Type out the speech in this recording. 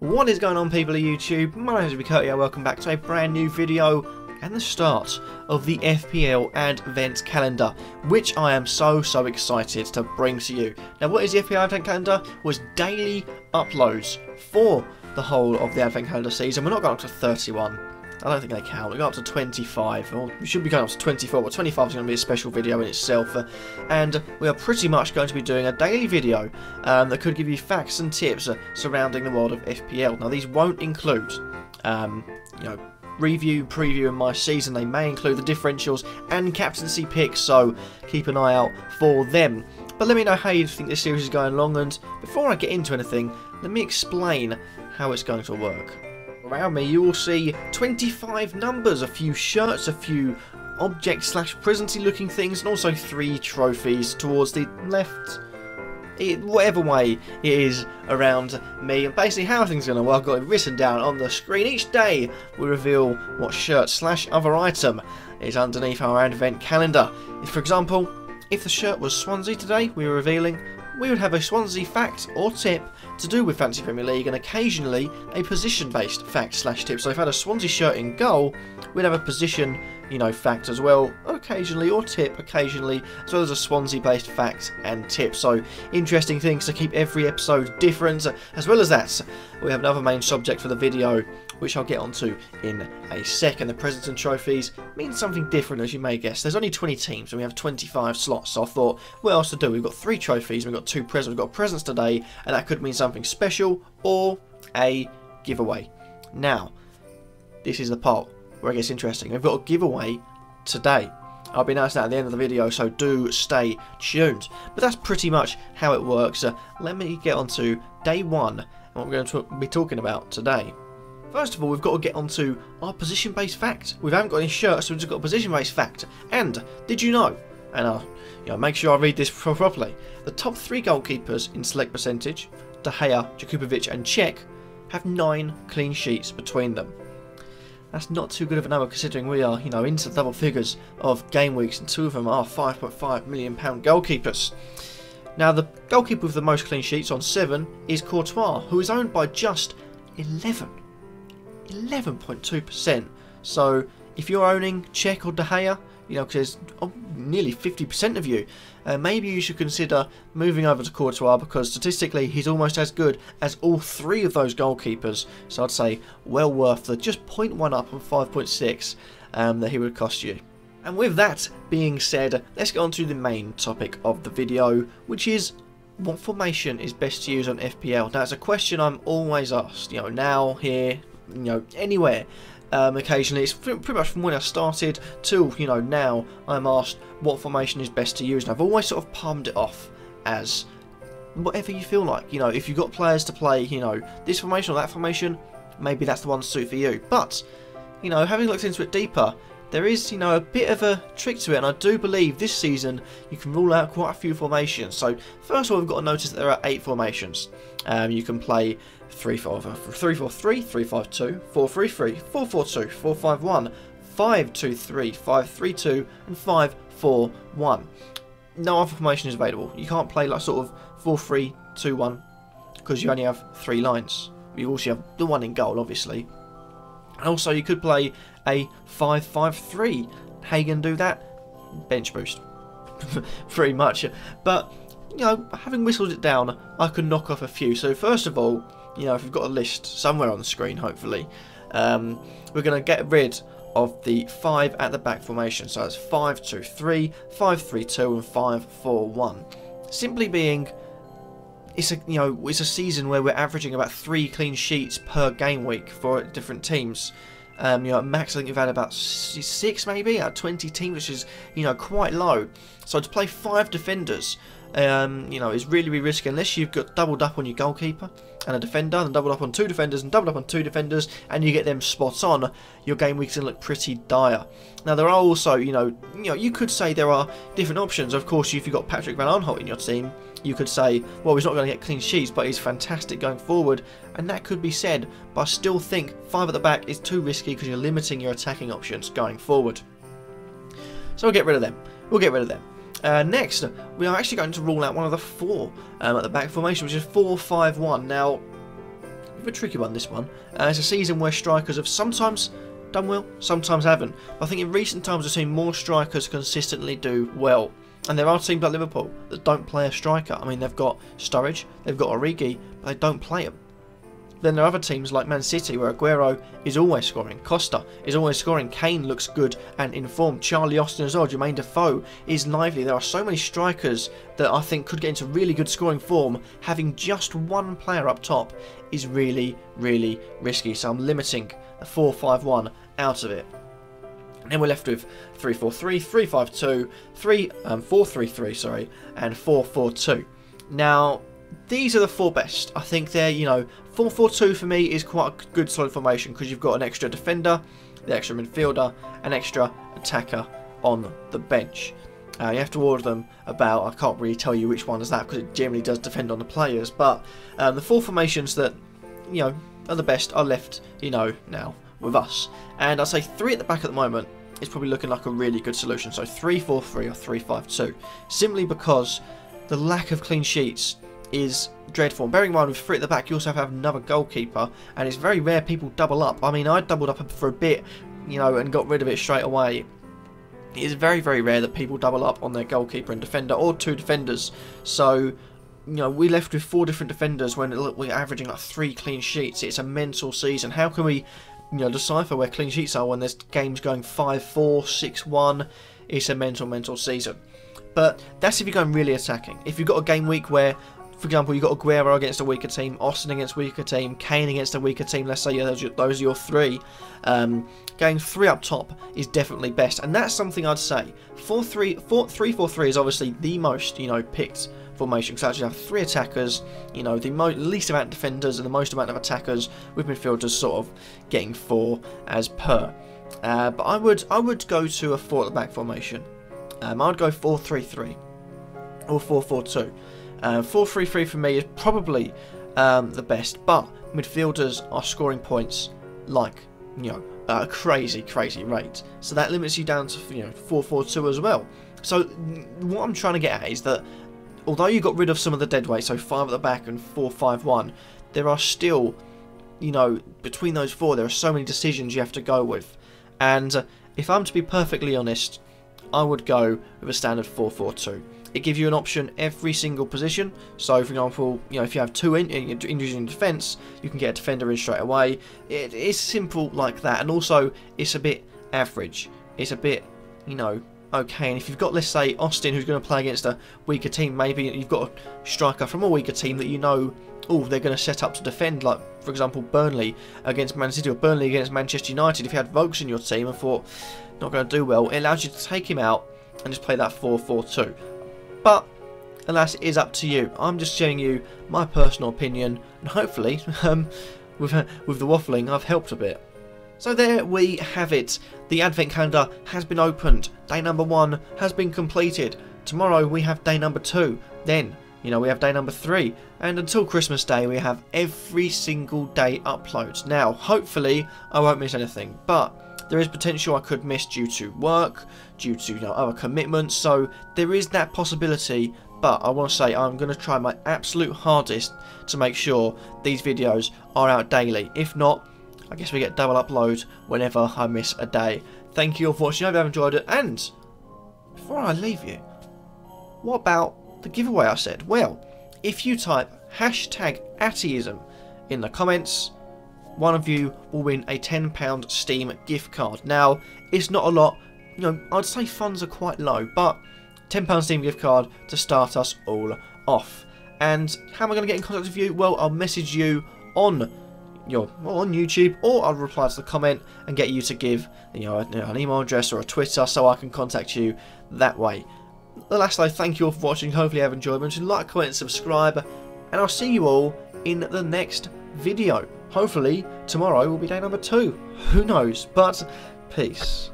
What is going on, people of YouTube? My name is Kurtyoy. Welcome back to a brand new video and the start of the FPL Advent Calendar, which I am so excited to bring to you. Now, what is the FPL Advent Calendar? Was daily uploads for the whole of the Advent Calendar season. We're not going up to 31. I don't think they count. We got up to 25, or we should be going up to 24, but 25 is going to be a special video in itself. And we are pretty much going to be doing a daily video that could give you facts and tips surrounding the world of FPL. Now, these won't include, review, preview, and my season. They may include the differentials and captaincy picks, so keep an eye out for them. But let me know how you think this series is going along, and before I get into anything, let me explain how it's going to work. Around me you will see 25 numbers, a few shirts, a few object/presenty looking things, and also 3 trophies towards the left, whatever way it is around me. And basically how things are going to work, I've got it written down on the screen. Each day we reveal what shirt/other item is underneath our advent calendar. For example, if the shirt was Swansea today, we were revealing we would have a Swansea fact or tip to do with Fantasy Premier League, and occasionally a position-based fact/tip. So if I had a Swansea shirt in goal, we'd have a position, fact as well, occasionally, or tip occasionally, as well as a Swansea-based fact and tip. So interesting things to keep every episode different. As well as that, we have another main subject for the video, which I'll get onto in a second. The presents and trophies mean something different, as you may guess. There's only 20 teams and we have 25 slots, so I thought, what else to do? We've got 3 trophies, we've got 2 presents, we've got presents today, and that could mean something special or a giveaway. Now, this is the part where it gets interesting. We've got a giveaway today. I'll be announcing that at the end of the video, so do stay tuned. But that's pretty much how it works. Let me get on to day 1 and what we're going to be talking about today. First of all, we've got to get onto our position-based fact. We haven't got any shirts, so we've just got a position-based fact. And did you know? And make sure I read this properly. The top 3 goalkeepers in select percentage, De Gea, Jakubovic, and Cech, have 9 clean sheets between them. That's not too good of a number, considering we are, into double figures of game weeks, and 2 of them are £5.5 million goalkeepers. Now, the goalkeeper with the most clean sheets on 7 is Kurtyoy, who is owned by just 11.2%. So if you're owning Cech or De Gea, because there's nearly 50% of you, maybe you should consider moving over to Kurtyoy, because statistically he's almost as good as all 3 of those goalkeepers. So I'd say well worth the just 0.1 up on 5.6 that he would cost you. And with that being said, let's get on to the main topic of the video, which is what formation is best to use on FPL. Now, it's a question I'm always asked, now, here, anywhere. Occasionally, it's pretty much from when I started till, now I'm asked what formation is best to use. And I've always sort of palmed it off as whatever you feel like. If you've got players to play, this formation or that formation, maybe that's the one to suit for you. But, having looked into it deeper, there is, a bit of a trick to it, and I do believe this season you can rule out quite a few formations. So, first of all, we've got to notice that there are 8 formations. You can play 3-4-3, 3-5-2, 4-3-3, 4-4-2, 4-5-1, 5-2-3, 5-3-2, and 5-4-1. No other formation is available. You can't play like sort of 4-3-2-1 because you only have 3 lines. You also have the one in goal, obviously. And also, you could play a 5-5-3. How you going to do that? Bench boost. Pretty much. But, having whistled it down, I can knock off a few. So, first of all, if we've got a list somewhere on the screen, hopefully, we're going to get rid of the 5 at the back formation. So, it's 5-2-3, 5-3-2, and 5-4-1. Simply being, it's a season where we're averaging about 3 clean sheets per game week for different teams. At max, I think we've had about 6 maybe out of 20 teams, which is quite low. So to play 5 defenders, is really risky unless you've got doubled up on your goalkeeper and a defender, and doubled up on 2 defenders, and doubled up on 2 defenders, and you get them spot on. Your game week's gonna look pretty dire. Now there are also, you could say there are different options. Of course, if you've got Patrick Van Aanholt in your team, you could say, well, he's not going to get clean sheets, but he's fantastic going forward, and that could be said. But I still think 5 at the back is too risky because you're limiting your attacking options going forward. So we'll get rid of them. Next, we are actually going to rule out one of the 4 at the back formation, which is 4-5-1. Now, a tricky one, this one. It's a season where strikers have sometimes done well, sometimes haven't. But I think in recent times I've seen more strikers consistently do well. And there are teams like Liverpool that don't play a striker. I mean, they've got Sturridge, they've got Origi, but they don't play him. Then there are other teams like Man City where Aguero is always scoring, Costa is always scoring, Kane looks good and informed, Charlie Austin as well, Jermaine Defoe is lively. There are so many strikers that I think could get into really good scoring form. Having just one player up top is really, really risky, so I'm limiting the 4-5-1 out of it. And then we're left with 3-4-3, 3-5-2, 4-3-3, sorry, and 4-4-2. Now, these are the four best. I think they're, 4-4-2 for me is quite a good solid formation because you've got an extra defender, the extra midfielder, an extra attacker on the bench. You have to order them about, I can't really tell you which one is that because it generally does depend on the players, but the four formations that, are the best are left, now with us. And I'd say 3 at the back at the moment is probably looking like a really good solution. So 3-4-3 or 3-5-2. Simply because the lack of clean sheets is dreadful. And bearing in mind with 3 at the back, you also have another goalkeeper, and it's very rare people double up. I mean, I doubled up for a bit, and got rid of it straight away. It is very, very rare that people double up on their goalkeeper and defender, or 2 defenders. So, we're left with 4 different defenders when we're averaging like 3 clean sheets. It's a mental season. How can we, decipher where clean sheets are when there's games going 5-4, 6-1? It's a mental season. But that's if you're going really attacking. If you've got a game week where, for example, you've got Aguero against a weaker team, Austin against a weaker team, Kane against a weaker team, let's say those are your 3, going 3 up top is definitely best. And that's something I'd say. 3-4-3 is obviously the most, picked formation, because actually have 3 attackers, the least amount of defenders and the most amount of attackers, with midfielders sort of getting 4 as per. But I would go to a 4 at the back formation. I would go 4-3-3 or 4-4-2. 4-3-3 for me is probably the best, but midfielders are scoring points like a crazy rate, so that limits you down to 4-4-2 as well. So what I'm trying to get at is that although you got rid of some of the dead weight, so 5 at the back and 4-5-1, there are still, between those 4 there are so many decisions you have to go with. And if I'm to be perfectly honest, I would go with a standard 4-4-2. It gives you an option every single position. So, for example, if you have 2 injuries in defence, you can get a defender in straight away. It's simple like that, and also it's a bit average. It's a bit, okay. And if you've got, let's say, Austin, who's going to play against a weaker team, maybe you've got a striker from a weaker team that they're going to set up to defend, like, for example, Burnley against Man City or Burnley against Manchester United. If you had Vokes in your team and thought, not going to do well, it allows you to take him out and just play that 4-4-2. But, alas, it is up to you. I'm just showing you my personal opinion, and hopefully, with the waffling, I've helped a bit. So there we have it. The Advent Calendar has been opened. Day number 1 has been completed. Tomorrow we have day number 2. Then, we have day number 3. And until Christmas Day, we have every single day uploads. Now, hopefully, I won't miss anything, but there is potential I could miss due to work, due to other commitments, so there is that possibility. But I want to say I'm going to try my absolute hardest to make sure these videos are out daily. If not, I guess we get double upload whenever I miss a day. Thank you all for watching. I hope you have enjoyed it. And before I leave you, what about the giveaway I said? Well, if you type #Attyism in the comments, one of you will win a £10 Steam gift card. Now, it's not a lot. I'd say funds are quite low, but £10 Steam gift card to start us all off. And how am I going to get in contact with you? Well, I'll message you on YouTube, or I'll reply to the comment and get you to give an email address or a Twitter so I can contact you that way. Last though, thank you all for watching. Hopefully you have enjoyed. Remember to like, comment and subscribe, and I'll see you all in the next video. Hopefully tomorrow will be day number 2. Who knows? But peace.